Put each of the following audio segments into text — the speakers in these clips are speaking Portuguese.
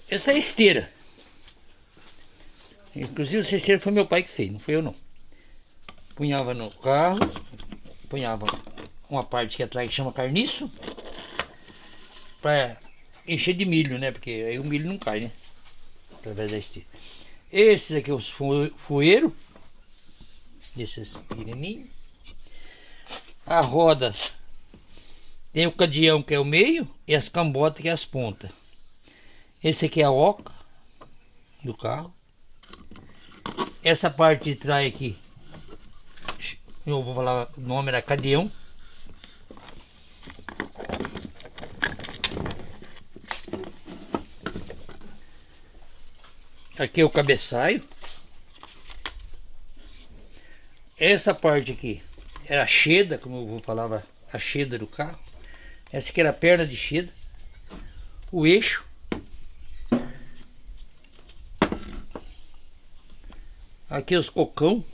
Essa é a esteira. Inclusive essa esteira foi meu pai que fez, não fui eu não. Punhava no carro, punhava uma parte que atrás que chama carniço, para encher de milho, né? Porque aí o milho não cai, né? Através da esteira. Esses aqui, os fueiros, esses pequenininhos. A roda tem o cadeão que é o meio e as cambotas que é as pontas. Esse aqui é a oca do carro. Essa parte de trás aqui, eu vou falar o nome, era cadeão. Aqui é o cabeçalho. Essa parte aqui era a cheda, como eu falava, a cheda do carro. Essa aqui era a perna de cheda. O eixo. Aqui os cocão.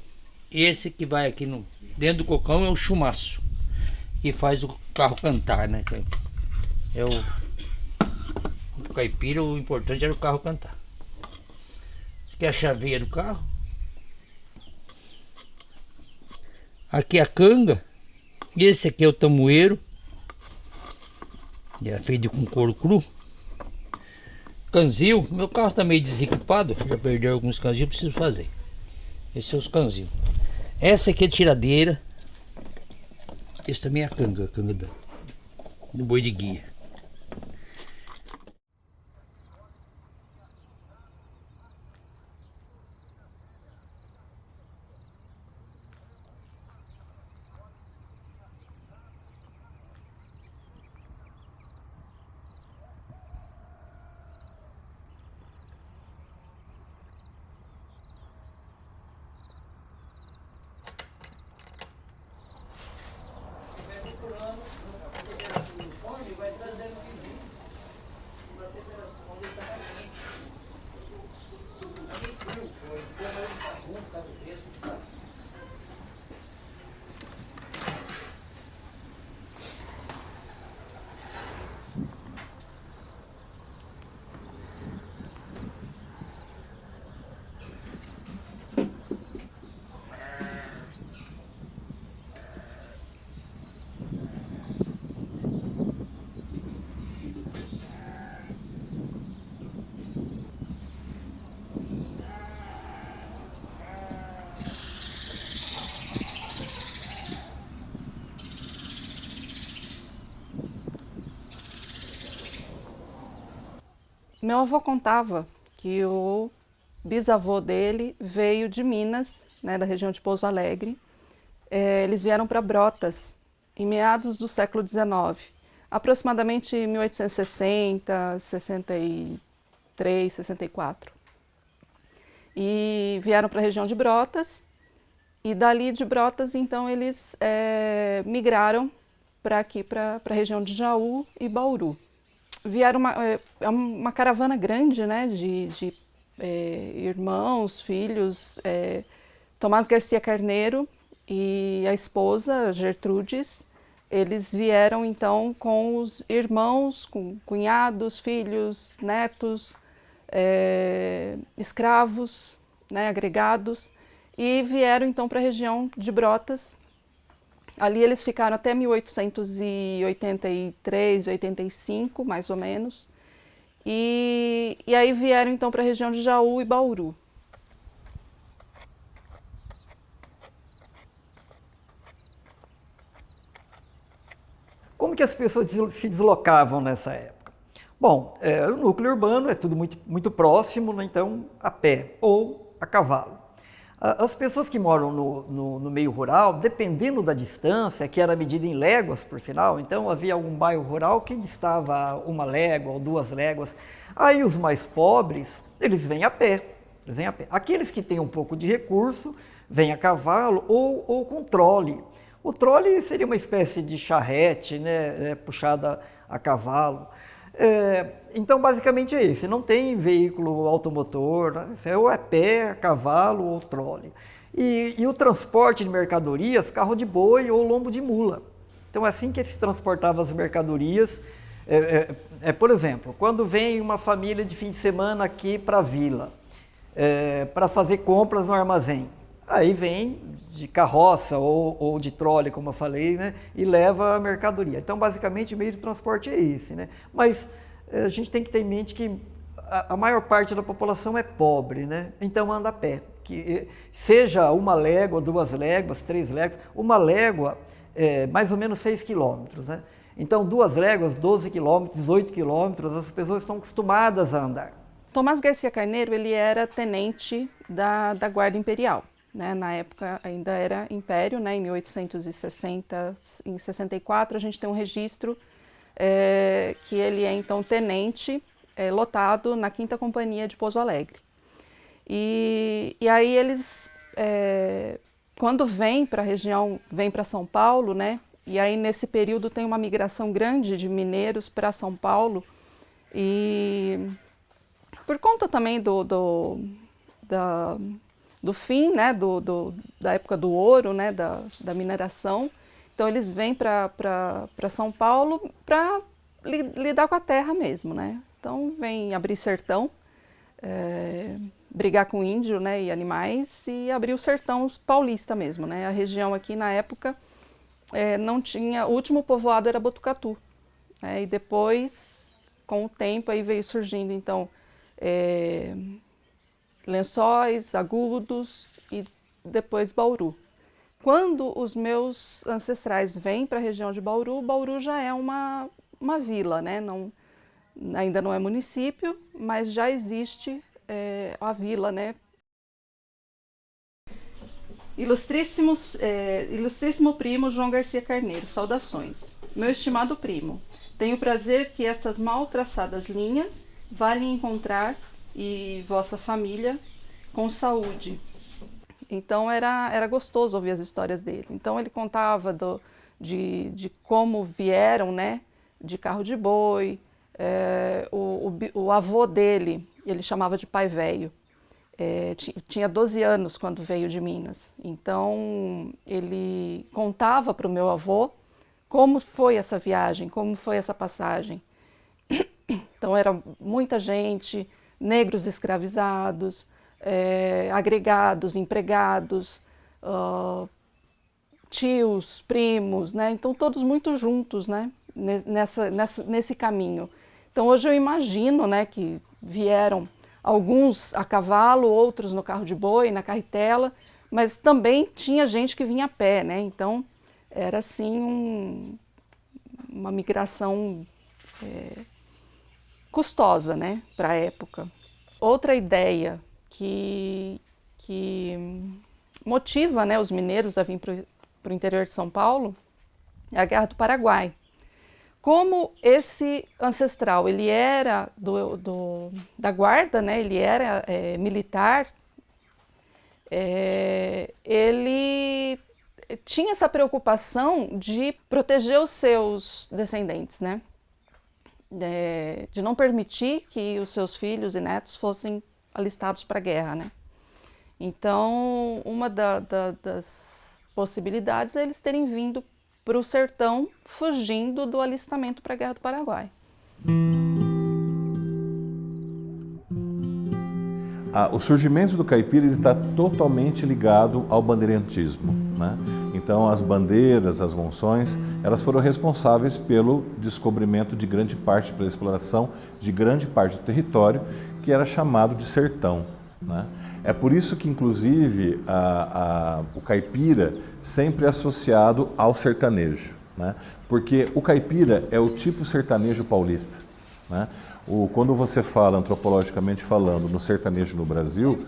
E esse que vai aqui no, dentro do cocão é o chumaço, que faz o carro cantar, né? É o caipira, o importante era o carro cantar. Aqui é a chaveira do carro. Aqui é a canga. Esse aqui é o tamoeiro. É feito com couro cru. Canzil. Meu carro tá meio desequipado. Já perdeu alguns canzil, preciso fazer. Esses são os canzil. Essa aqui é a tiradeira. Esse também é a canga do boi de guia. Meu avô contava que o bisavô dele veio de Minas, né, da região de Pouso Alegre. Eles vieram para Brotas em meados do século XIX, aproximadamente 1860, 63, 64. E vieram para a região de Brotas, e dali de Brotas, então, eles migraram para aqui, para a região de Jaú e Bauru. Vieram uma caravana grande, né, de irmãos, filhos. Tomás Garcia Carneiro e a esposa, Gertrudes, eles vieram então com os irmãos, com cunhados, filhos, netos, escravos, né, agregados, e vieram então para a região de Brotas. Ali eles ficaram até 1883, 85, mais ou menos. E aí vieram então para a região de Jaú e Bauru. Como que as pessoas se deslocavam nessa época? Bom, o núcleo urbano é tudo muito próximo, né? Então a pé ou a cavalo. As pessoas que moram no meio rural, dependendo da distância, que era medida em léguas, por sinal, então havia algum bairro rural que distava 1 légua ou 2 léguas. Aí os mais pobres, eles vêm a pé. Aqueles que têm um pouco de recurso, vêm a cavalo ou com trole. O trole seria uma espécie de charrete, né, puxada a cavalo. Então, basicamente é isso. Não tem veículo automotor, né? Ou é pé, cavalo ou trole. E o transporte de mercadorias, carro de boi ou lombo de mula. Então, é assim que se transportava as mercadorias Por exemplo, quando vem uma família de fim de semana aqui para a vila, para fazer compras no armazém, aí vem de carroça ou de trole, como eu falei, né, e leva a mercadoria. Então, basicamente, o meio de transporte é esse, né? Mas a gente tem que ter em mente que a maior parte da população é pobre, né? Então anda a pé. Que seja 1 légua, 2 léguas, 3 léguas, 1 légua é mais ou menos 6 quilômetros, né? Então 2 léguas, 12 quilômetros, 18 quilômetros, as pessoas estão acostumadas a andar. Tomás Garcia Carneiro, ele era tenente da Guarda Imperial, né? Na época ainda era Império, né? Em 1860, em 64, a gente tem um registro que ele é então tenente lotado na 5ª Companhia de Pouso Alegre. E aí eles, quando vêm para a região, vêm para São Paulo, né? E aí nesse período tem uma migração grande de mineiros para São Paulo, e por conta também do fim, né, da época do ouro, né, da mineração. Então eles vêm para São Paulo para lidar com a terra mesmo, né? Então vem abrir sertão, brigar com índio, né, e animais, e abrir o sertão paulista mesmo, né? A região aqui na época não tinha, o último povoado era Botucatu, né? E depois, com o tempo, aí veio surgindo então Lençóis, Agudos e depois Bauru. Quando os meus ancestrais vêm para a região de Bauru, Bauru já é uma vila, né? Ainda não é município, mas já existe a vila, né? Ilustríssimo primo João Garcia Carneiro, saudações. Meu estimado primo, tenho o prazer que estas mal traçadas linhas valem encontrar e vossa família com saúde. Então era gostoso ouvir as histórias dele. Então ele contava de como vieram, né, de carro de boi. O avô dele, ele chamava de pai velho, tinha 12 anos quando veio de Minas. Então ele contava para o meu avô como foi essa viagem, como foi essa passagem. Então era muita gente, negros escravizados, agregados, empregados, tios, primos, né? Então todos muito juntos, né? Nesse caminho. Então hoje eu imagino, né, que vieram alguns a cavalo, outros no carro de boi, na carretela, mas também tinha gente que vinha a pé, né? Então era assim uma migração custosa, né, para a época. Outra ideia que motiva, né, os mineiros a vir para o interior de São Paulo é a Guerra do Paraguai. Como esse ancestral, ele era da guarda, né, ele era militar, ele tinha essa preocupação de proteger os seus descendentes, né, de não permitir que os seus filhos e netos fossem alistados para a guerra, né. Então, uma das possibilidades é eles terem vindo para o sertão, fugindo do alistamento para a Guerra do Paraguai. O surgimento do caipira está totalmente ligado ao bandeirantismo, né? Então as bandeiras, as monções, elas foram responsáveis pelo descobrimento de grande parte, pela exploração de grande parte do território, que era chamado de sertão, né? É por isso que, inclusive, o caipira sempre é associado ao sertanejo, né? Porque o caipira é o tipo sertanejo paulista, né? Quando você fala, antropologicamente falando, no sertanejo no Brasil,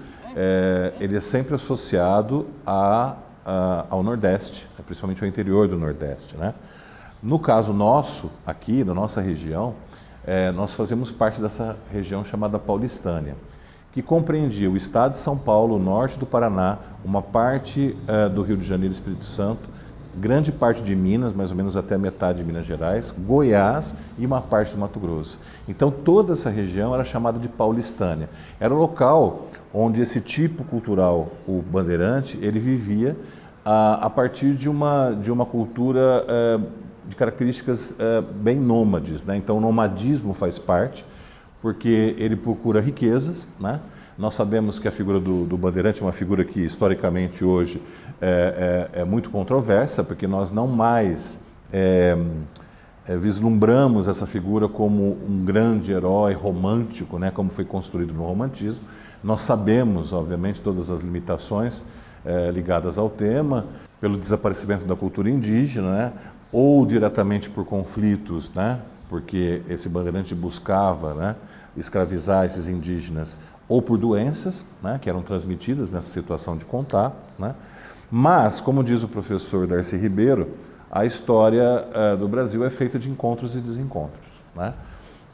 ele é sempre associado ao Nordeste, principalmente ao interior do Nordeste, né? No caso nosso, aqui, da nossa região, nós fazemos parte dessa região chamada Paulistânia, que compreendia o estado de São Paulo, o norte do Paraná, uma parte do Rio de Janeiro e Espírito Santo, grande parte de Minas, mais ou menos até metade de Minas Gerais, Goiás e uma parte do Mato Grosso. Então toda essa região era chamada de Paulistânia. Era o local onde esse tipo cultural, o bandeirante, ele vivia a partir de uma cultura de características bem nômades, né? Então o nomadismo faz parte, porque ele procura riquezas, né? Nós sabemos que a figura do bandeirante é uma figura que historicamente hoje é muito controversa, porque nós não mais vislumbramos essa figura como um grande herói romântico, né? Como foi construído no romantismo. Nós sabemos, obviamente, todas as limitações ligadas ao tema, pelo desaparecimento da cultura indígena, né? Ou diretamente por conflitos, né? Porque esse bandeirante buscava, né, escravizar esses indígenas, ou por doenças, né, que eram transmitidas nessa situação de contato, né? Mas, como diz o professor Darcy Ribeiro, a história do Brasil é feita de encontros e desencontros, né?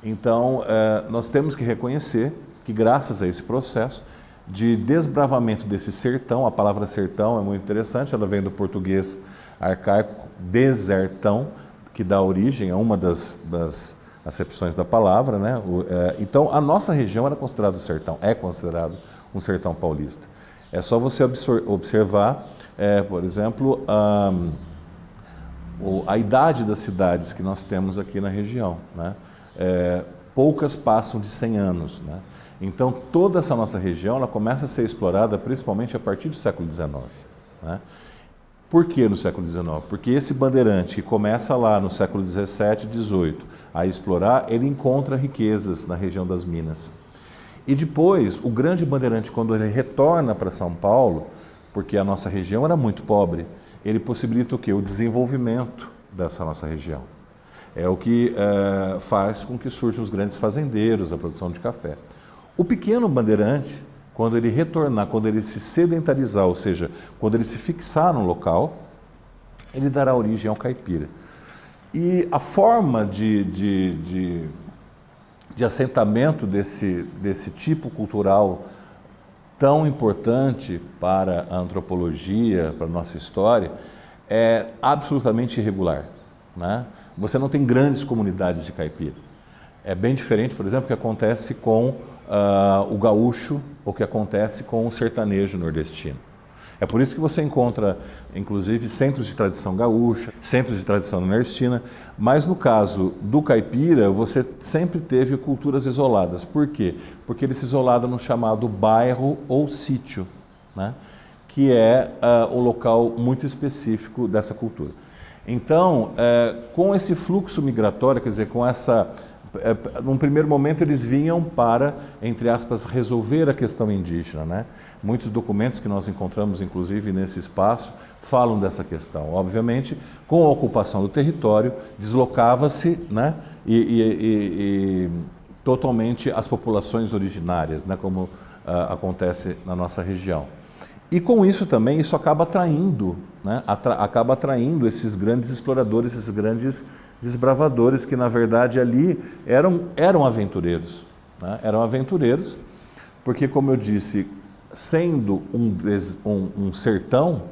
Então, nós temos que reconhecer que, graças a esse processo de desbravamento desse sertão, a palavra sertão é muito interessante, ela vem do português arcaico desertão, que dá origem a uma das acepções da palavra, né? Então, a nossa região era considerado sertão, é considerado um sertão paulista. É só você observar, por exemplo, a idade das cidades que nós temos aqui na região, né? Poucas passam de 100 anos, né? Então, toda essa nossa região ela começa a ser explorada principalmente a partir do século XIX, né? Por que no século XIX? Porque esse bandeirante que começa lá no século XVII, XVIII a explorar, ele encontra riquezas na região das Minas. E depois, o grande bandeirante, quando ele retorna para São Paulo, porque a nossa região era muito pobre, ele possibilita o quê? O desenvolvimento dessa nossa região. É o que faz com que surjam os grandes fazendeiros, a produção de café. O pequeno bandeirante, quando ele retornar, quando ele se sedentarizar, ou seja, quando ele se fixar no local, ele dará origem ao caipira. E a forma de assentamento desse tipo cultural tão importante para a antropologia, para a nossa história, é absolutamente irregular, né? Você não tem grandes comunidades de caipira. É bem diferente, por exemplo, do que acontece com o gaúcho ou que acontece com o sertanejo nordestino. É por isso que você encontra, inclusive, centros de tradição gaúcha, centros de tradição nordestina, mas no caso do caipira, você sempre teve culturas isoladas. Por quê? Porque ele se isolava no chamado bairro ou sítio, né? Que é um local muito específico dessa cultura. Então, com esse fluxo migratório, quer dizer, com essa... num primeiro momento eles vinham para, entre aspas, resolver a questão indígena, né? Muitos documentos que nós encontramos, inclusive, nesse espaço, falam dessa questão. Obviamente, com a ocupação do território, deslocava-se, né? E totalmente as populações originárias, né? Como acontece na nossa região. E com isso também, isso acaba atraindo, né? Acaba atraindo esses grandes exploradores, esses grandes desbravadores que, na verdade, ali eram aventureiros, né? Eram aventureiros porque, como eu disse, sendo um sertão,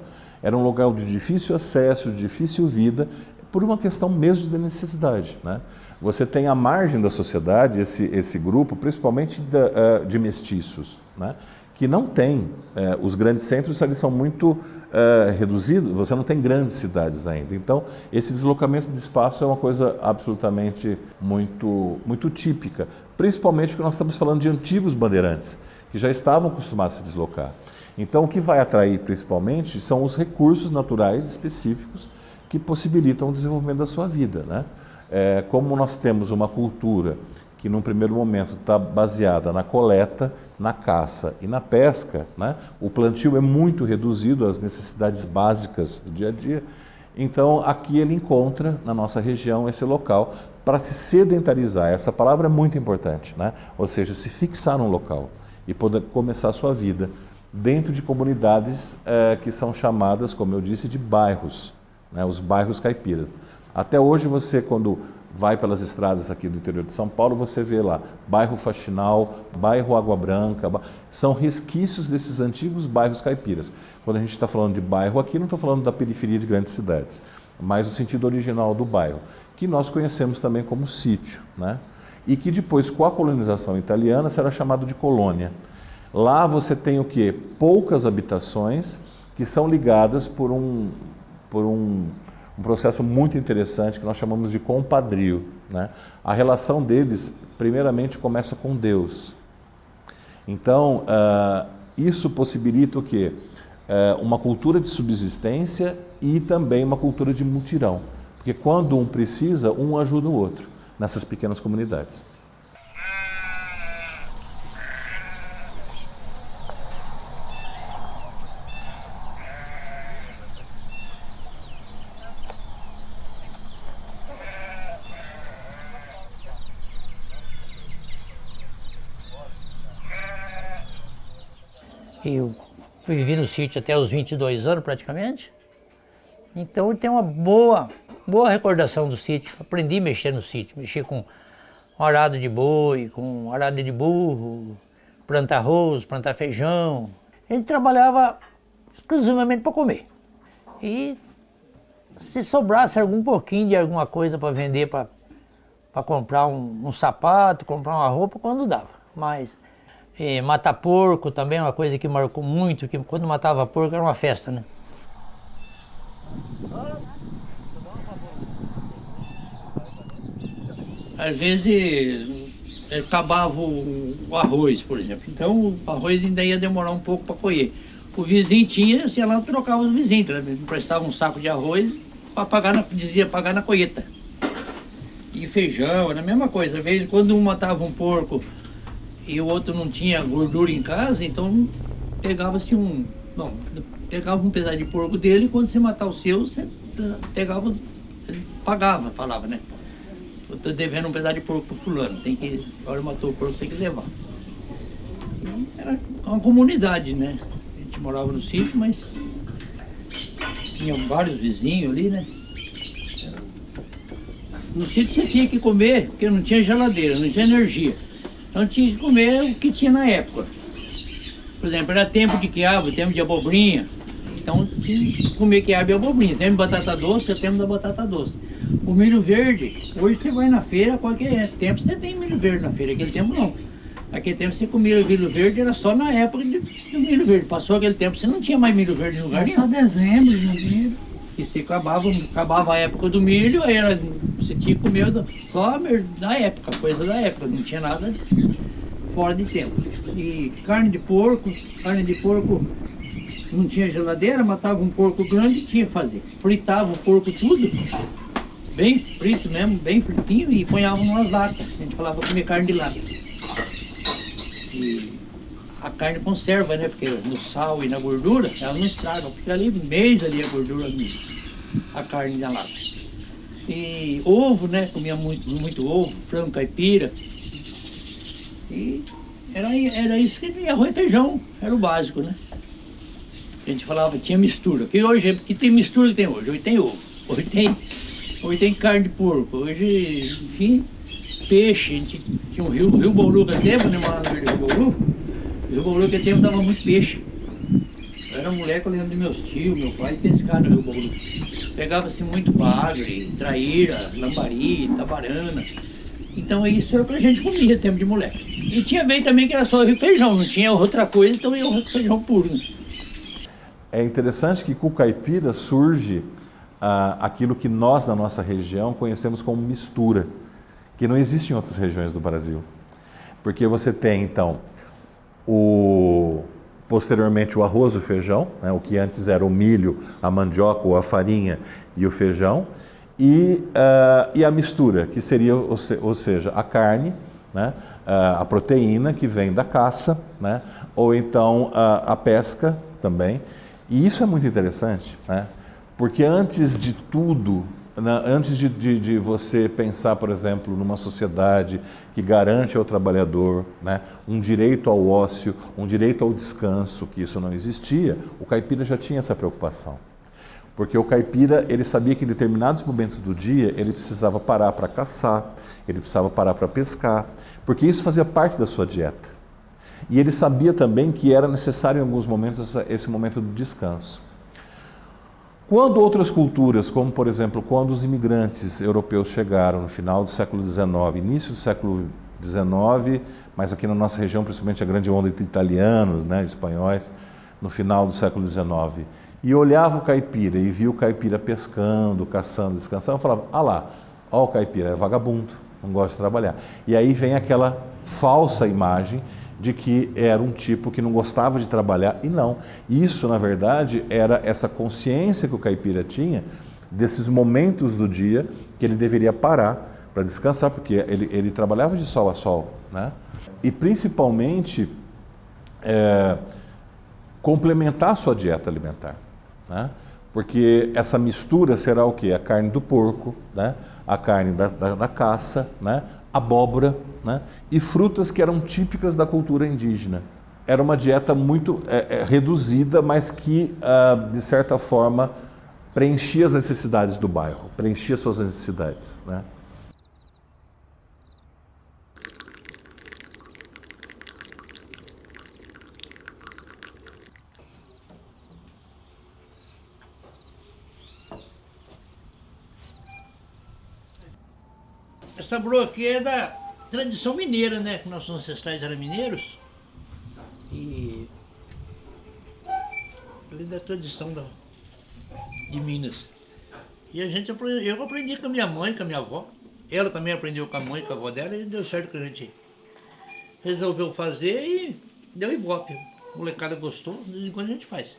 era um lugar de difícil acesso, de difícil vida, por uma questão mesmo de necessidade, né? Você tem à margem da sociedade esse grupo, principalmente de mestiços, né? Que não tem, os grandes centros eles são muito reduzidos, você não tem grandes cidades ainda. Então, esse deslocamento de espaço é uma coisa absolutamente muito típica, principalmente porque nós estamos falando de antigos bandeirantes, que já estavam acostumados a se deslocar. Então, o que vai atrair principalmente são os recursos naturais específicos que possibilitam o desenvolvimento da sua vida, né? Como nós temos uma cultura que num primeiro momento está baseada na coleta, na caça e na pesca, né? O plantio é muito reduzido às necessidades básicas do dia a dia. Então, aqui ele encontra, na nossa região, esse local para se sedentarizar. Essa palavra é muito importante, né? Ou seja, se fixar num local e poder começar a sua vida dentro de comunidades que são chamadas, como eu disse, de bairros, né? Os bairros caipiras. Até hoje você, quando vai pelas estradas aqui do interior de São Paulo, você vê lá bairro Faxinal, bairro Água Branca, são resquícios desses antigos bairros caipiras. Quando a gente está falando de bairro aqui, não estou falando da periferia de grandes cidades, mas o sentido original do bairro, que nós conhecemos também como sítio, né? E que depois, com a colonização italiana, será chamado de colônia. Lá você tem o quê? Poucas habitações que são ligadas por um processo muito interessante que nós chamamos de compadrio, né? A relação deles, primeiramente, começa com Deus. Então, isso possibilita o quê? Uma cultura de subsistência e também uma cultura de mutirão. Porque quando um precisa, um ajuda o outro nessas pequenas comunidades. Eu vivi no sítio até os 22 anos praticamente, então eu tenho uma boa recordação do sítio. Aprendi a mexer no sítio, mexer com arado de boi, com arado de burro, plantar arroz, plantar feijão. A gente trabalhava exclusivamente para comer. E se sobrasse algum pouquinho de alguma coisa para vender, para comprar um sapato, comprar uma roupa, quando dava. Mas matar porco também é uma coisa que marcou muito, que quando matava porco era uma festa, né? Às vezes acabava o arroz, por exemplo. Então o arroz ainda ia demorar um pouco para colher. O vizinho tinha, assim, ela trocava os vizinhos, emprestava um saco de arroz para pagar, dizia pagar na colheita. E feijão, era a mesma coisa. Às vezes quando um matava um porco e o outro não tinha gordura em casa, então pegava-se pegava um pedaço de porco dele, e quando você matar o seu, você pegava, pagava, falava, né? Eu tô devendo um pedaço de porco pro fulano, agora matou o porco, tem que levar. E era uma comunidade, né? A gente morava no sítio, mas tinha vários vizinhos ali, né? No sítio você tinha que comer, porque não tinha geladeira, não tinha energia. Então tinha que comer o que tinha na época. Por exemplo, era tempo de quiabo, tempo de abobrinha. Então tinha que comer quiabo e abobrinha. Tempo de batata doce, é tempo da batata doce. O milho verde, hoje você vai na feira, qualquer tempo você tem milho verde na feira. Aquele tempo não. Aquele tempo você comia milho verde, era só na época do milho verde. Passou aquele tempo, você não tinha mais milho verde no lugar nenhum. Só dezembro, janeiro. E você acabava a época do milho, aí você tinha que comer só da época, coisa da época, não tinha nada fora de tempo. E carne de porco não tinha geladeira, matava um porco grande, tinha que fazer. Fritava o porco tudo, bem frito mesmo, bem fritinho, e ponhava umas latas. A gente falava comer carne de lata. E a carne conserva, né? Porque no sal e na gordura, ela não estraga. Fica ali um mês ali a gordura, a carne da lata. E ovo, né? Comia muito ovo, frango caipira. E era isso que tinha, arroz e feijão, era o básico, né? A gente falava, tinha mistura. Que tem mistura que tem hoje? Hoje tem ovo, hoje tem carne de porco, hoje, enfim, peixe. A gente tinha um rio Bauru que tempo, né? Morava no rio Bauru. O rio Bauru que tempo dava muito peixe. Eu era moleque, eu lembro de meus tios, meu pai, pescar no rio Bauru. Pegava-se muito bagre, traíra, lambari, tabarana. Então isso era o que a gente comia, tempo de moleque. E tinha vez também que era só rio feijão, não tinha outra coisa, então ia o feijão puro. Né? É interessante que com o caipira surge aquilo que nós, na nossa região, conhecemos como mistura, que não existe em outras regiões do Brasil. Porque você tem, então, posteriormente o arroz e o feijão, né, o que antes era o milho, a mandioca ou a farinha e o feijão, e a mistura, que seria, ou seja, a carne, né, a proteína que vem da caça, né, ou então a pesca também. E isso é muito interessante, né, porque antes de tudo, antes de você pensar, por exemplo, numa sociedade que garante ao trabalhador, né, um direito ao ócio, um direito ao descanso, que isso não existia, o caipira já tinha essa preocupação. Porque o caipira, ele sabia que em determinados momentos do dia ele precisava parar para caçar, ele precisava parar para pescar, porque isso fazia parte da sua dieta. E ele sabia também que era necessário em alguns momentos esse momento do descanso. Quando outras culturas, como por exemplo, quando os imigrantes europeus chegaram no final do século XIX, início do século XIX, mas aqui na nossa região, principalmente a grande onda de italianos, né, de espanhóis, no final do século XIX, e olhava o caipira e via o caipira pescando, caçando, descansando, falava, ah lá, ó, o caipira é vagabundo, não gosta de trabalhar. E aí vem aquela falsa imagem de que era um tipo que não gostava de trabalhar, e não. Isso, na verdade, era essa consciência que o caipira tinha desses momentos do dia que ele deveria parar para descansar, porque ele trabalhava de sol a sol, né? E principalmente complementar a sua dieta alimentar, né? Porque essa mistura será o quê? A carne do porco, né? A carne da caça, né? Abóbora, né? E frutas que eram típicas da cultura indígena. Era uma dieta muito reduzida, mas que, de certa forma, preenchia as necessidades do bairro, preenchia suas necessidades, né? Essa broa aqui é da tradição mineira, né? Que nossos ancestrais eram mineiros. E ali da tradição de Minas. E eu aprendi com a minha mãe, com a minha avó. Ela também aprendeu com a mãe, com a avó dela, e deu certo que a gente resolveu fazer e deu ibope. A molecada gostou, de vez em quando a gente faz.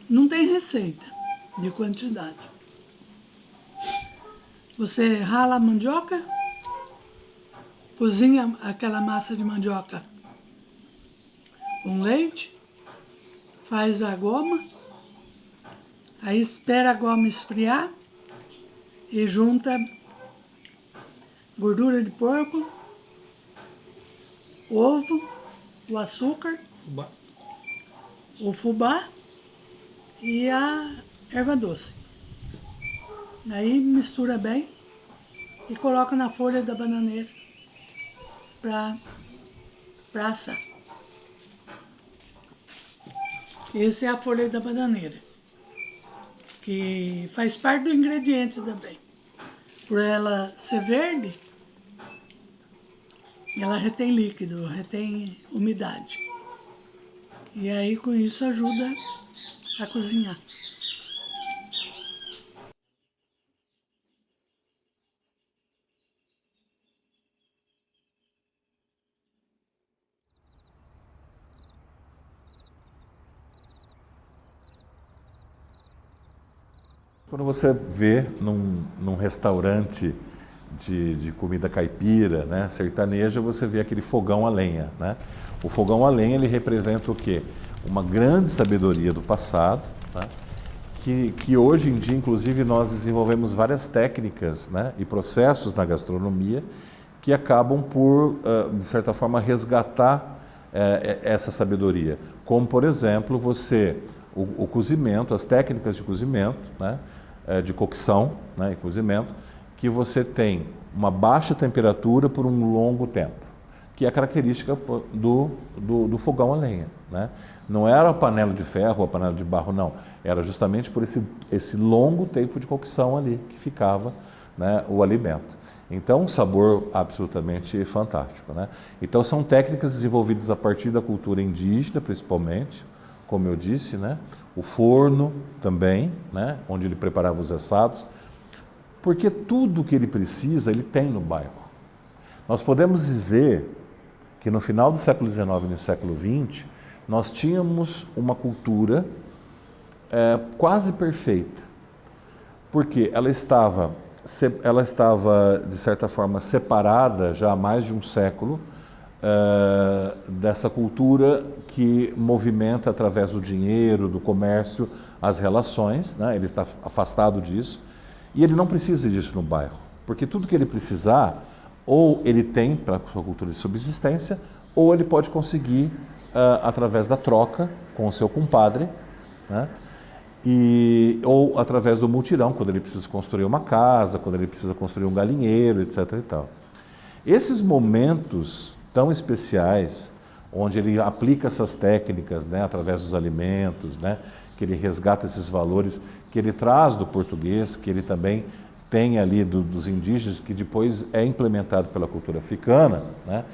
Não tem receita de quantidade. Você rala a mandioca, cozinha aquela massa de mandioca com leite, faz a goma, aí espera a goma esfriar e junta gordura de porco, ovo, o açúcar, o fubá e a erva doce. Aí mistura bem e coloca na folha da bananeira para assar. Essa é a folha da bananeira, que faz parte do ingrediente também. Por ela ser verde, ela retém líquido, retém umidade. E aí com isso ajuda a cozinhar. Quando você vê num restaurante de comida caipira, né, sertaneja, você vê aquele fogão a lenha, né? O fogão a lenha, ele representa o quê? Uma grande sabedoria do passado, né? Que hoje em dia, inclusive, nós desenvolvemos várias técnicas, né, e processos na gastronomia que acabam por, de certa forma, resgatar essa sabedoria. Como, por exemplo, o cozimento, as técnicas de cozimento, né, de cocção, né, e cozimento, que você tem uma baixa temperatura por um longo tempo, que é a característica do fogão a lenha, né? Não era a panela de ferro ou a panela de barro, não. Era justamente por esse longo tempo de cocção ali que ficava, né, o alimento. Então, um sabor absolutamente fantástico, né? Então, são técnicas desenvolvidas a partir da cultura indígena, principalmente, como eu disse, né? O forno também, né? Onde ele preparava os assados, porque tudo que ele precisa, ele tem no bairro. Nós podemos dizer que no final do século XIX e no século XX, nós tínhamos uma cultura quase perfeita, porque ela estava, de certa forma, separada já há mais de um século dessa cultura que movimenta através do dinheiro, do comércio, as relações, né? Ele está afastado disso e ele não precisa disso no bairro, porque tudo que ele precisar, ou ele tem para a sua cultura de subsistência, ou ele pode conseguir através da troca com o seu compadre, né? Ou através do mutirão, quando ele precisa construir uma casa, quando ele precisa construir um galinheiro, etc. e tal. Esses momentos tão especiais, onde ele aplica essas técnicas, né, através dos alimentos, né, que ele resgata esses valores, que ele traz do português, que ele também tem ali dos indígenas, que depois é implementado pela cultura africana, né,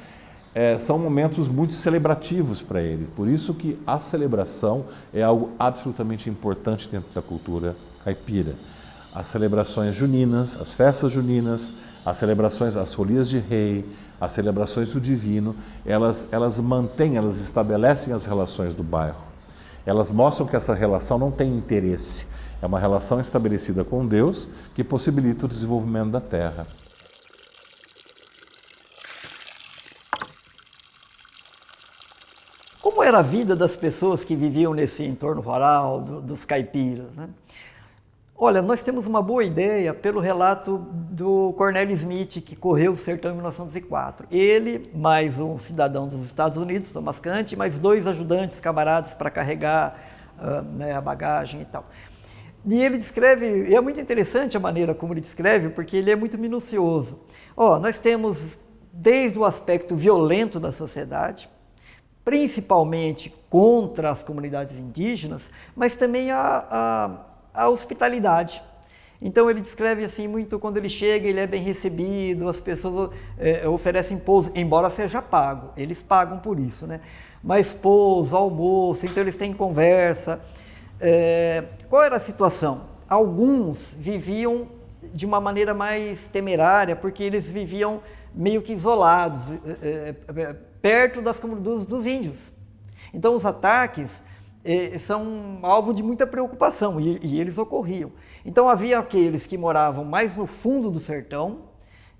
são momentos muito celebrativos para ele. Por isso que a celebração é algo absolutamente importante dentro da cultura caipira. As celebrações juninas, as festas juninas, as celebrações, as folias de rei, as celebrações do divino, elas mantêm, elas estabelecem as relações do bairro. Elas mostram que essa relação não tem interesse. É uma relação estabelecida com Deus que possibilita o desenvolvimento da terra. Como era a vida das pessoas que viviam nesse entorno rural, dos caipiras, né? Olha, nós temos uma boa ideia pelo relato do Cornélio Smith, que correu o sertão em 1904. Ele, mais um cidadão dos Estados Unidos, Thomas Cante, mais 2 ajudantes, camaradas para carregar a bagagem e tal. E ele descreve, e é muito interessante a maneira como ele descreve, porque ele é muito minucioso. Nós temos desde o aspecto violento da sociedade, principalmente contra as comunidades indígenas, mas também a hospitalidade. Então ele descreve assim muito, quando ele chega, ele é bem recebido, as pessoas oferecem pouso, embora seja pago, eles pagam por isso, né? Mas pouso, almoço, então eles têm conversa. Qual era a situação? Alguns viviam de uma maneira mais temerária, porque eles viviam meio que isolados, perto dos índios. Então os ataques são alvo de muita preocupação e eles ocorriam. Então havia aqueles que moravam mais no fundo do sertão,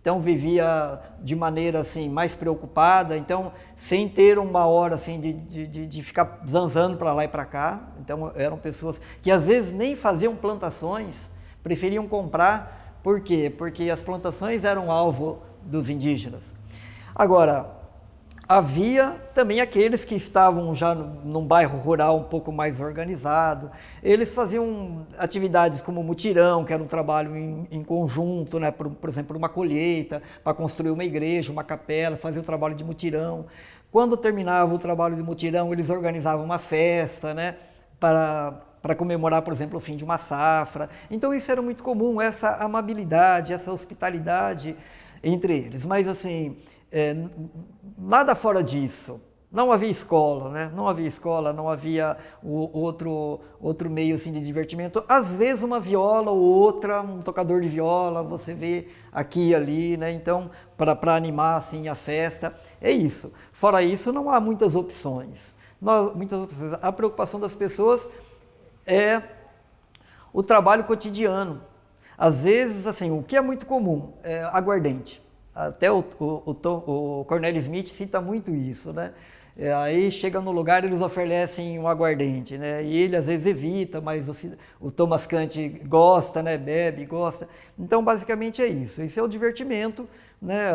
então vivia de maneira assim mais preocupada, então sem ter uma hora assim de ficar zanzando para lá e para cá. Então eram pessoas que às vezes nem faziam plantações, preferiam comprar. Por quê? Porque as plantações eram alvo dos indígenas. Agora, havia também aqueles que estavam já num bairro rural um pouco mais organizado. Eles faziam atividades como mutirão, que era um trabalho em conjunto, né? Por exemplo, uma colheita, para construir uma igreja, uma capela, faziam o trabalho de mutirão. Quando terminava o trabalho de mutirão, eles organizavam uma festa, né? Para comemorar, por exemplo, o fim de uma safra. Então isso era muito comum, essa amabilidade, essa hospitalidade entre eles. Mas assim, nada fora disso. Não havia escola, né? Não havia escola, não havia outro meio assim, de divertimento. Às vezes uma viola ou outra, um tocador de viola, você vê aqui e ali, né? Então, para animar assim, a festa, é isso. Fora isso, não há muitas opções. A preocupação das pessoas é o trabalho cotidiano. Às vezes, assim, o que é muito comum é aguardente. Até o Cornélio Smith cita muito isso, né? Aí chega no lugar, eles oferecem um aguardente, né? E ele às vezes evita, mas o Thomas Cante gosta, né? Bebe, gosta. Então, basicamente é isso. Isso é o divertimento, né?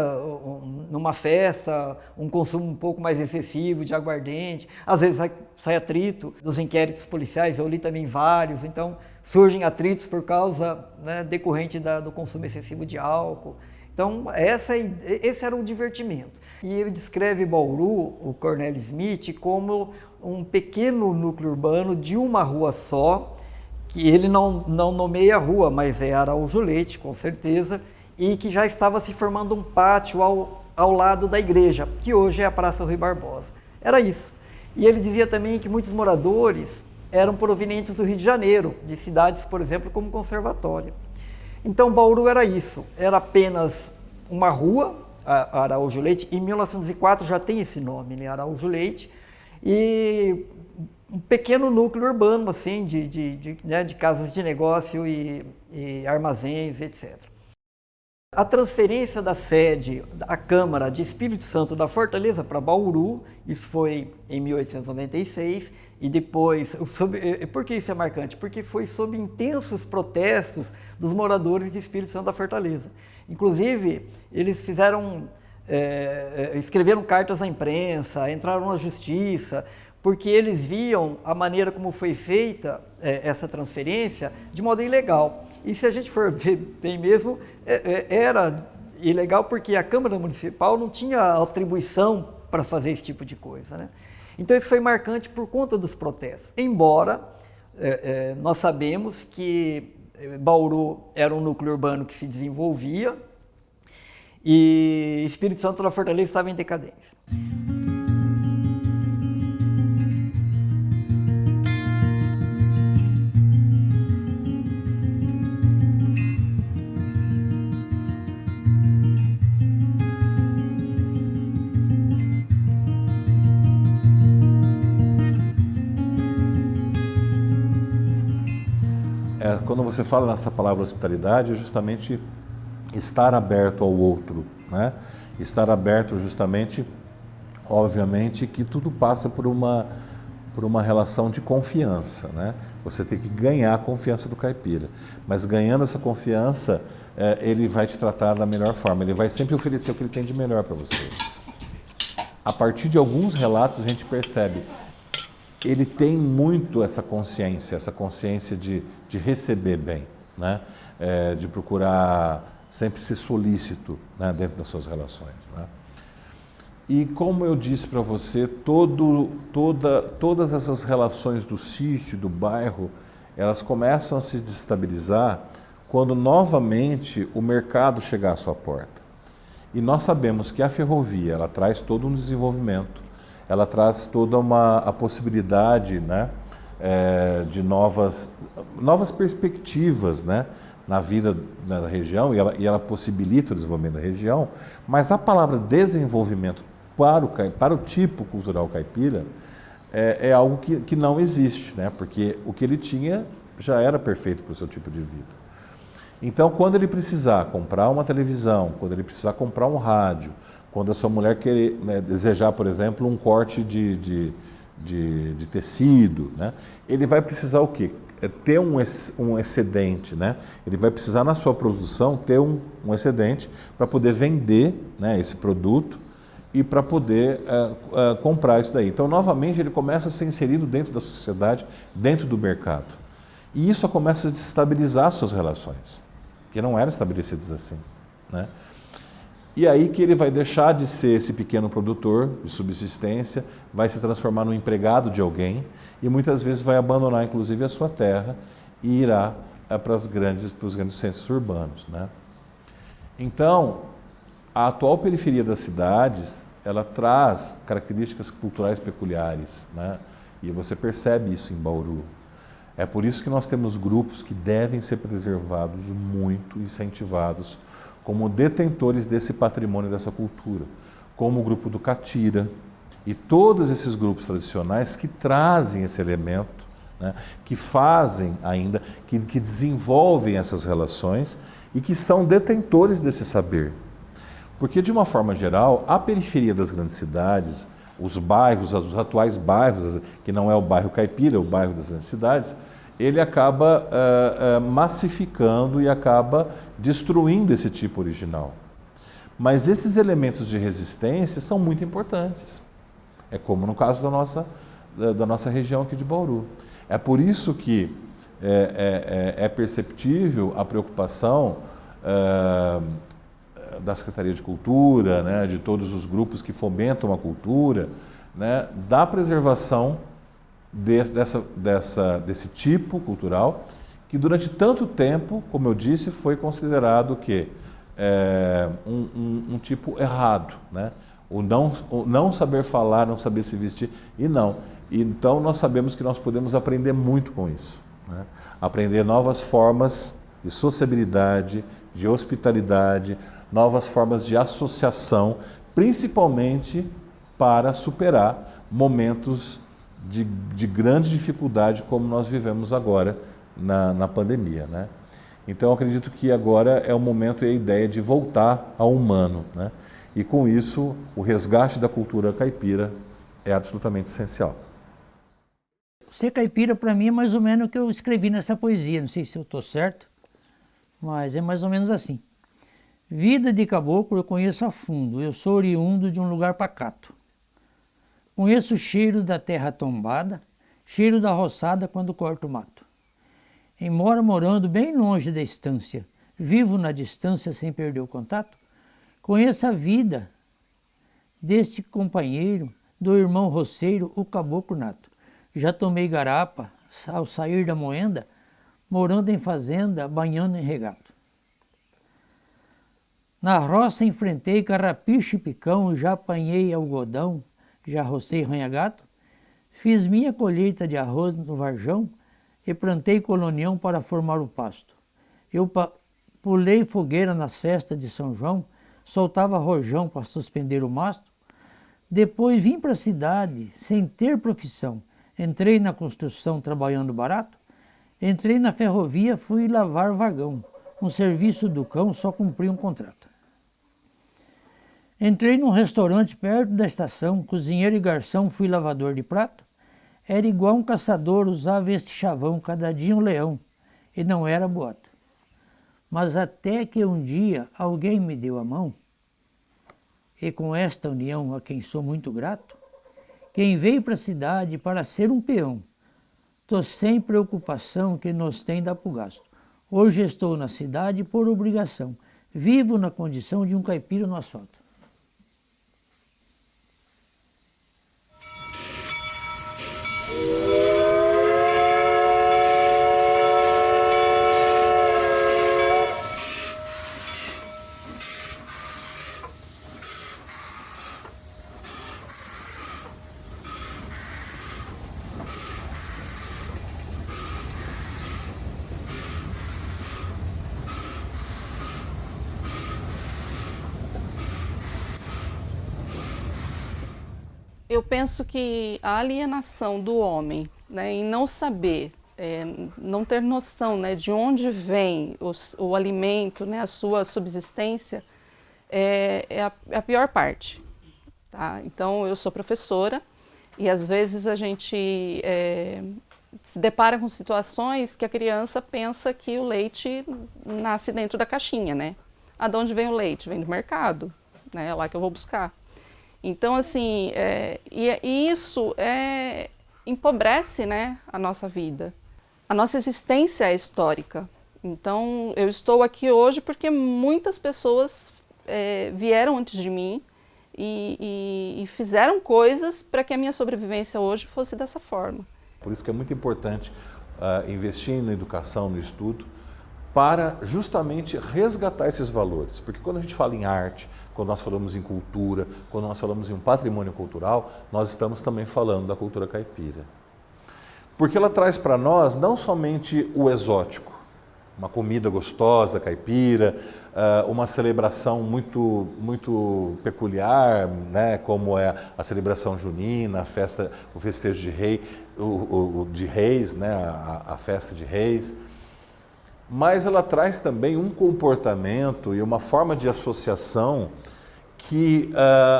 Numa festa, um consumo um pouco mais excessivo de aguardente. Às vezes sai atrito dos inquéritos policiais, eu li também vários. Então, surgem atritos por causa, né, decorrente do consumo excessivo de álcool. Então, esse era o divertimento. E ele descreve Bauru, o Cornélio Smith, como um pequeno núcleo urbano de uma rua só, que ele não nomeia a rua, mas é Araújo Leite, com certeza, e que já estava se formando um pátio ao lado da igreja, que hoje é a Praça Rui Barbosa. Era isso. E ele dizia também que muitos moradores eram provenientes do Rio de Janeiro, de cidades, por exemplo, como Conservatório. Então, Bauru era isso, era apenas uma rua, a Araújo Leite. Em 1904 já tem esse nome, né? Araújo Leite, e um pequeno núcleo urbano, assim, de casas de negócio e armazéns, etc. A transferência da sede da Câmara de Espírito Santo da Fortaleza para Bauru, isso foi em 1896, e depois, por que isso é marcante? Porque foi sob intensos protestos dos moradores de Espírito Santo da Fortaleza. Inclusive, eles escreveram cartas à imprensa, entraram na justiça, porque eles viam a maneira como foi feita essa transferência de modo ilegal. E se a gente for ver bem mesmo, era ilegal porque a Câmara Municipal não tinha atribuição para fazer esse tipo de coisa, né? Então isso foi marcante por conta dos protestos. Embora nós sabemos que Bauru era um núcleo urbano que se desenvolvia e Espírito Santo da Fortaleza estava em decadência. Quando você fala nessa palavra hospitalidade, é justamente estar aberto ao outro, né? Estar aberto justamente, obviamente, que tudo passa por uma relação de confiança, né? Você tem que ganhar a confiança do caipira, mas ganhando essa confiança, ele vai te tratar da melhor forma, ele vai sempre oferecer o que ele tem de melhor para você. A partir de alguns relatos a gente percebe, ele tem muito essa consciência de receber bem, né? De procurar sempre ser solícito, né, dentro das suas relações, né? E como eu disse para você, todas essas relações do sítio, do bairro, elas começam a se destabilizar quando novamente o mercado chegar à sua porta. E nós sabemos que a ferrovia, ela traz todo um desenvolvimento, ela traz toda a possibilidade, né, de novas perspectivas, né, na vida da região, e ela possibilita o desenvolvimento da região, mas a palavra desenvolvimento para o tipo cultural caipira é algo que não existe, né, porque o que ele tinha já era perfeito para o seu tipo de vida. Então, quando ele precisar comprar uma televisão, quando ele precisar comprar um rádio, quando a sua mulher querer, né, desejar, por exemplo, um corte de tecido, né, ele vai precisar o quê? Ter um excedente, né? Ele vai precisar na sua produção ter um excedente para poder vender, né, esse produto e para poder comprar isso daí. Então, novamente, ele começa a ser inserido dentro da sociedade, dentro do mercado. E isso começa a desestabilizar suas relações, que não eram estabelecidas assim, né? E aí que ele vai deixar de ser esse pequeno produtor de subsistência, vai se transformar num empregado de alguém e muitas vezes vai abandonar inclusive a sua terra e irá para os grandes centros urbanos, né? Então, a atual periferia das cidades, ela traz características culturais peculiares, né? E você percebe isso em Bauru. É por isso que nós temos grupos que devem ser preservados muito, incentivados, como detentores desse patrimônio, dessa cultura, como o grupo do Catira e todos esses grupos tradicionais que trazem esse elemento, né, que fazem ainda, que desenvolvem essas relações e que são detentores desse saber. Porque, de uma forma geral, a periferia das grandes cidades, os bairros, os atuais bairros, que não é o bairro caipira, é o bairro das grandes cidades, ele acaba massificando e acaba destruindo esse tipo original. Mas esses elementos de resistência são muito importantes. É como no caso da nossa região aqui de Bauru. É por isso que é perceptível a preocupação da Secretaria de Cultura, né, de todos os grupos que fomentam a cultura, né, da preservação desse tipo cultural, que durante tanto tempo, como eu disse, foi considerado que um tipo errado, né? O não saber falar, não saber se vestir, e não. Então nós sabemos que nós podemos aprender muito com isso, né? Aprender novas formas de sociabilidade, de hospitalidade, novas formas de associação, principalmente para superar momentos de grande dificuldade como nós vivemos agora na pandemia, né? Então eu acredito que agora é o momento e a ideia de voltar ao humano, né? E com isso o resgate da cultura caipira é absolutamente essencial. Ser caipira para mim é mais ou menos o que eu escrevi nessa poesia, não sei se eu estou certo, mas é mais ou menos assim. Vida de caboclo eu conheço a fundo, eu sou oriundo de um lugar pacato. Conheço o cheiro da terra tombada, cheiro da roçada quando corto o mato. Embora morando bem longe da estância, vivo na distância sem perder o contato, conheço a vida deste companheiro, do irmão roceiro, o caboclo nato. Já tomei garapa ao sair da moenda, morando em fazenda, banhando em regato. Na roça enfrentei carrapicho e picão, já apanhei algodão, já rocei ranha-gato, fiz minha colheita de arroz no varjão e plantei colonião para formar o pasto. Eu pulei fogueira nas festas de São João, soltava rojão para suspender o mastro. Depois vim para a cidade sem ter profissão. Entrei na construção trabalhando barato. Entrei na ferrovia, fui lavar vagão. Um serviço do cão, só cumpri um contrato. Entrei num restaurante perto da estação, cozinheiro e garçom, fui lavador de prato. Era igual um caçador, usava este chavão, cada dia um leão, e não era boato. Mas até que um dia alguém me deu a mão, e com esta união a quem sou muito grato, quem veio para a cidade para ser um peão, tô sem preocupação que nos tem dá pro gasto. Hoje estou na cidade por obrigação, vivo na condição de um caipira no asfalto. Eu penso que a alienação do homem, né, em não saber, não ter noção, né, de onde vem o alimento, né, a sua subsistência, é a pior parte. Tá? Então, eu sou professora e às vezes a gente se depara com situações que a criança pensa que o leite nasce dentro da caixinha, né? Ah, de onde vem o leite? Vem do mercado, né? É lá que eu vou buscar. Então, assim, e isso empobrece, né, a nossa vida. A nossa existência é histórica. Então, eu estou aqui hoje porque muitas pessoas vieram antes de mim e fizeram coisas para que a minha sobrevivência hoje fosse dessa forma. Por isso que é muito importante investir na educação, no estudo, para justamente resgatar esses valores. Porque quando a gente fala em arte, quando nós falamos em cultura, quando nós falamos em um patrimônio cultural, nós estamos também falando da cultura caipira. Porque ela traz para nós não somente o exótico, uma comida gostosa, caipira, uma celebração muito peculiar, né, como é a celebração junina, a festa, o festejo de reis, né, a festa de reis. Mas ela traz também um comportamento e uma forma de associação que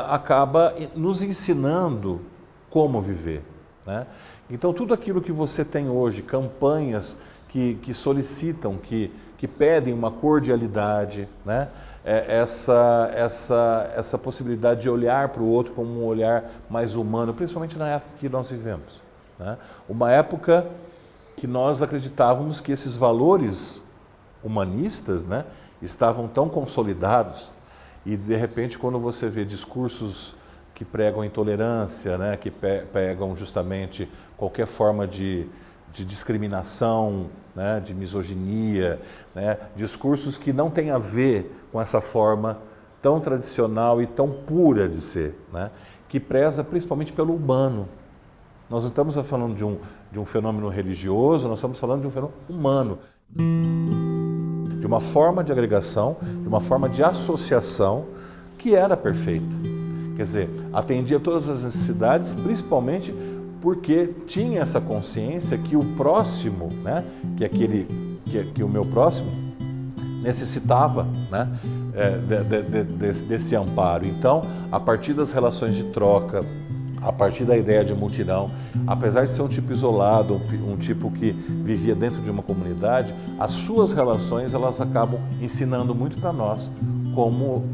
acaba nos ensinando como viver, né? Então, tudo aquilo que você tem hoje, campanhas que solicitam, que pedem uma cordialidade, né? Essa possibilidade de olhar para o outro como um olhar mais humano, principalmente na época que nós vivemos, né? Uma época que nós acreditávamos que esses valores humanistas, né, estavam tão consolidados e, de repente, quando você vê discursos que pregam intolerância, né, que pegam justamente qualquer forma de discriminação, né, de misoginia, né, discursos que não têm a ver com essa forma tão tradicional e tão pura de ser, né, que preza principalmente pelo humano. Nós não estamos falando de um fenômeno religioso, nós estamos falando de um fenômeno humano, de uma forma de agregação, de uma forma de associação que era perfeita. Quer dizer, atendia todas as necessidades, principalmente porque tinha essa consciência que o próximo, né, que o meu próximo necessitava, né, desse amparo. Então, a partir das relações de troca, a partir da ideia de multidão, apesar de ser um tipo isolado, um tipo que vivia dentro de uma comunidade, as suas relações elas acabam ensinando muito para nós como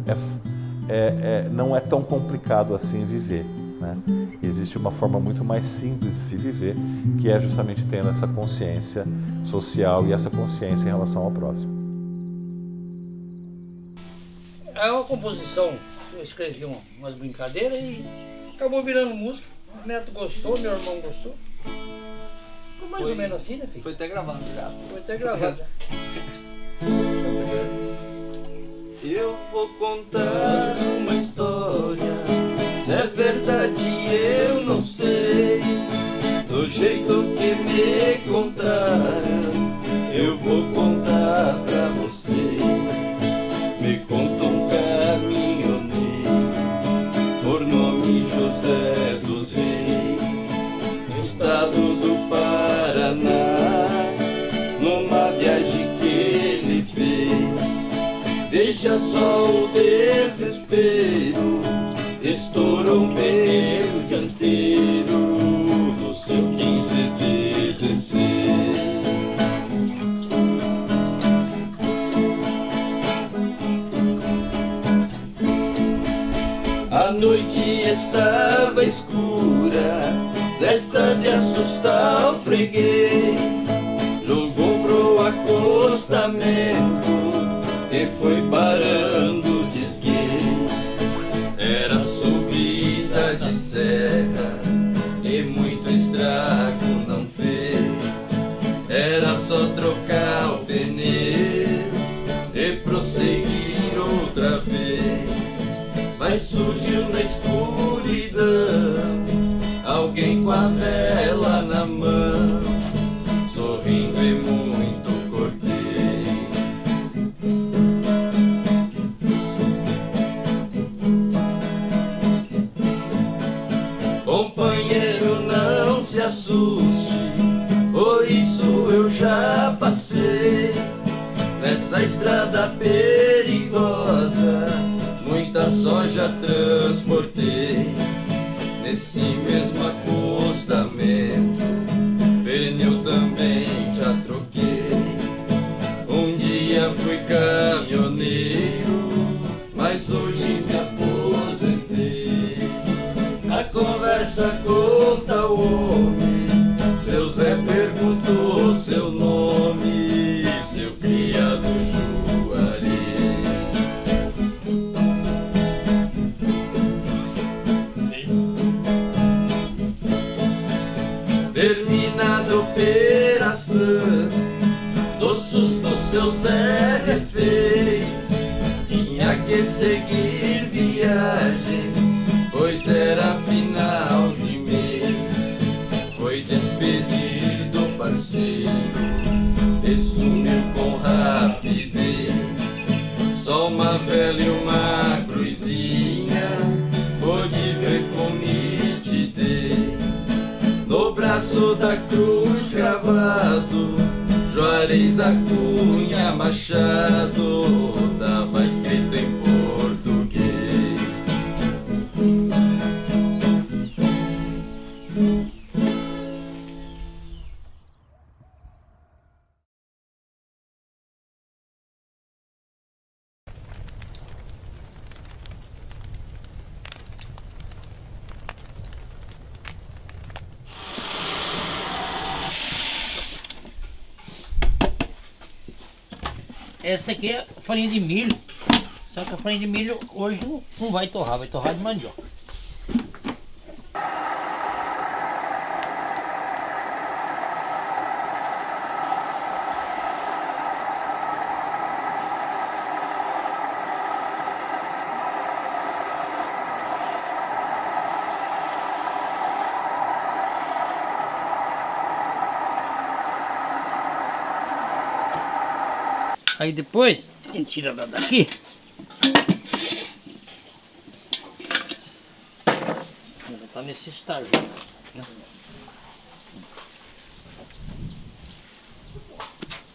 não é tão complicado assim viver, né? Existe uma forma muito mais simples de se viver, que é justamente tendo essa consciência social e essa consciência em relação ao próximo. É uma composição, eu escrevi umas brincadeiras e acabou virando música. O neto gostou, meu irmão gostou. Ficou mais ou menos assim, né, filho? Foi até gravado já. Foi até gravado já. E eu vou contar uma história. Se é verdade eu não sei, do jeito que me contaram, eu vou contar pra vocês. Me conta um caminhoneiro, por nome José dos Reis, no estado do Paraná, numa viagem que ele fez. Veja só o desespero, estourou um pneu dianteiro do seu 1516. A noite estava escura, dessa de assustar o freguês. Jogou pro acostamento e foi parando de esgueiro. Era subida de serra e muito estrago não fez. Era só trocar o pneu e prosseguir outra vez. Mas surgiu na escuridão alguém com a vela na mão, sorrindo e muito cortês. Companheiro, não se assuste, por isso eu já passei nessa estrada perigosa. Muita soja transportei nesse mesmo acostamento, pneu também já troquei. Um dia fui caminhoneiro, mas hoje me aposentei. A conversa conta o homem, seu Zé perguntou seu nome, seu criado Juarez. Terminada a operação, do susto seu Zé refez. Tinha que seguir viagem, pois era final de mês. Foi despedido o parceiro e sumiu com rapidez. Só uma vela e uma cruzinha pôde ver com nitidez. No braço da cruz cravado, Juarez da Cunha Machado, tava escrito em português. Essa aqui é farinha de milho. Só que a farinha de milho hoje não vai torrar de mandioca. Aí depois a gente tira ela daqui. Ela tá nesse estágio, né?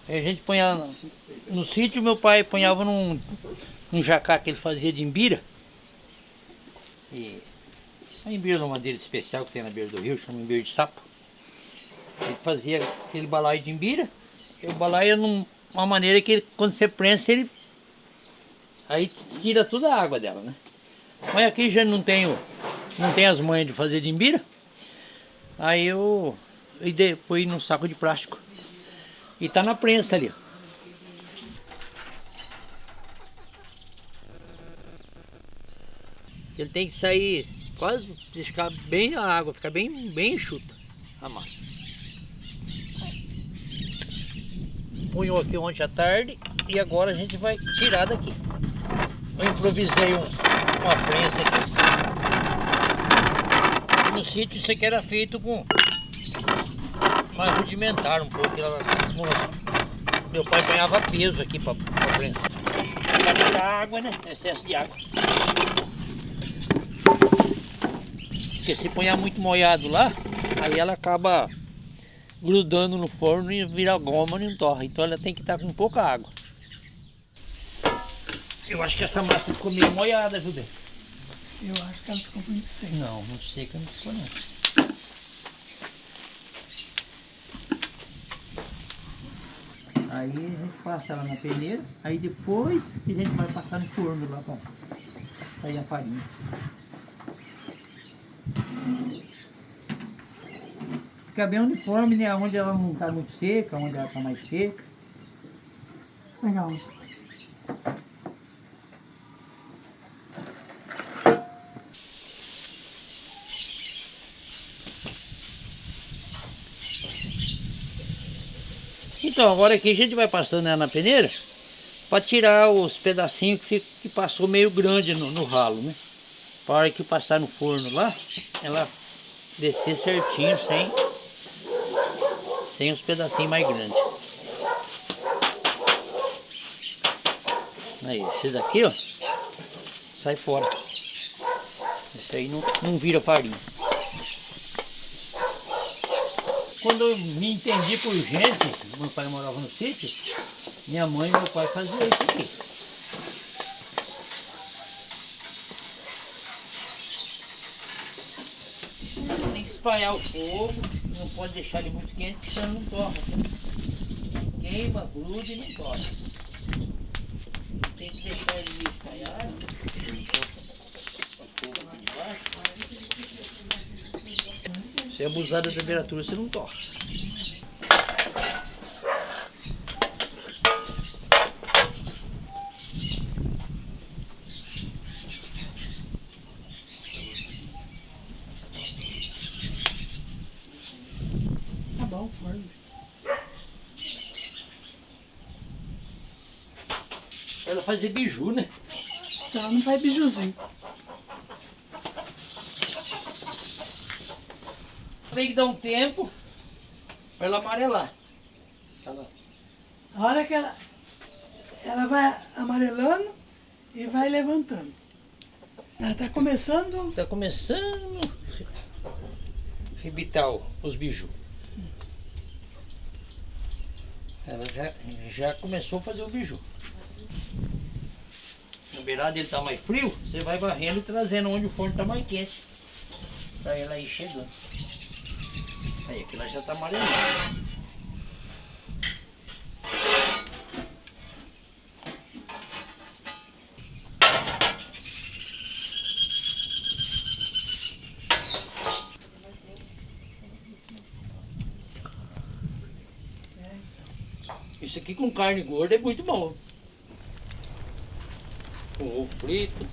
Aí a gente põe ela no sítio. Meu pai ponhava num jacá que ele fazia de imbira. E a imbira é uma madeira especial que tem na beira do rio, chama imbira de sapo. Ele fazia aquele balaio de imbira. E o balaio é uma maneira que ele, quando você prensa, ele aí tira toda a água dela, né? Mas aqui já não tenho as manhas de fazer de imbira. Aí eu põe num saco de plástico. E tá na prensa ali, ó. Ele tem que sair quase, ficar bem a água, ficar bem enxuta a massa. Punhou aqui ontem à tarde e agora a gente vai tirar daqui. Eu improvisei uma prensa aqui. No sítio isso aqui era feito com mais rudimentar um pouco. Meu pai ganhava peso aqui para prensa. Pra tirar água, né? Excesso de água. Porque se ponhar muito molhado lá, aí ela acaba grudando no forno e vira goma e não torra. Então ela tem que estar com pouca água. Eu acho que essa massa ficou meio molhada, viu, bem? Eu acho que ela ficou muito seca. Não, não seca não ficou não. Aí a gente passa ela na peneira, aí depois a gente vai passar no forno lá pra sair a farinha. Fica bem uniforme, né? Onde ela não tá muito seca, onde ela tá mais seca. Legal. Então, agora aqui a gente vai passando ela na peneira para tirar os pedacinhos que passou meio grande no ralo, né? Para hora que passar no forno lá, ela descer certinho, sem os pedacinhos mais grandes. Aí, esse daqui, ó, sai fora. Esse aí não vira farinha. Quando eu me entendi por gente, meu pai morava no sítio, minha mãe e meu pai faziam isso aqui. Tem que espalhar o fogo, não pode deixar ele muito quente, porque senão não torra. Queima, gruda e não torra. Tem que deixar ele espalhado. O fogo aqui de baixo. Se abusar da temperatura, você não torra. Tá bom, forno. Ela fazia biju, né? Ela não faz bijuzinho. Tem que dar um tempo para ela amarelar. A hora que ela vai amarelando e vai levantando. Ela tá começando. Tá começando a rebitar os biju. Ela já começou a fazer o biju. Na beirada ele tá mais frio, você vai varrendo e trazendo onde o forno tá mais quente. Pra ela ir chegando. Aí, aqui ela já tá amarelando. Isso aqui com carne gorda é muito bom. Com ovo frito.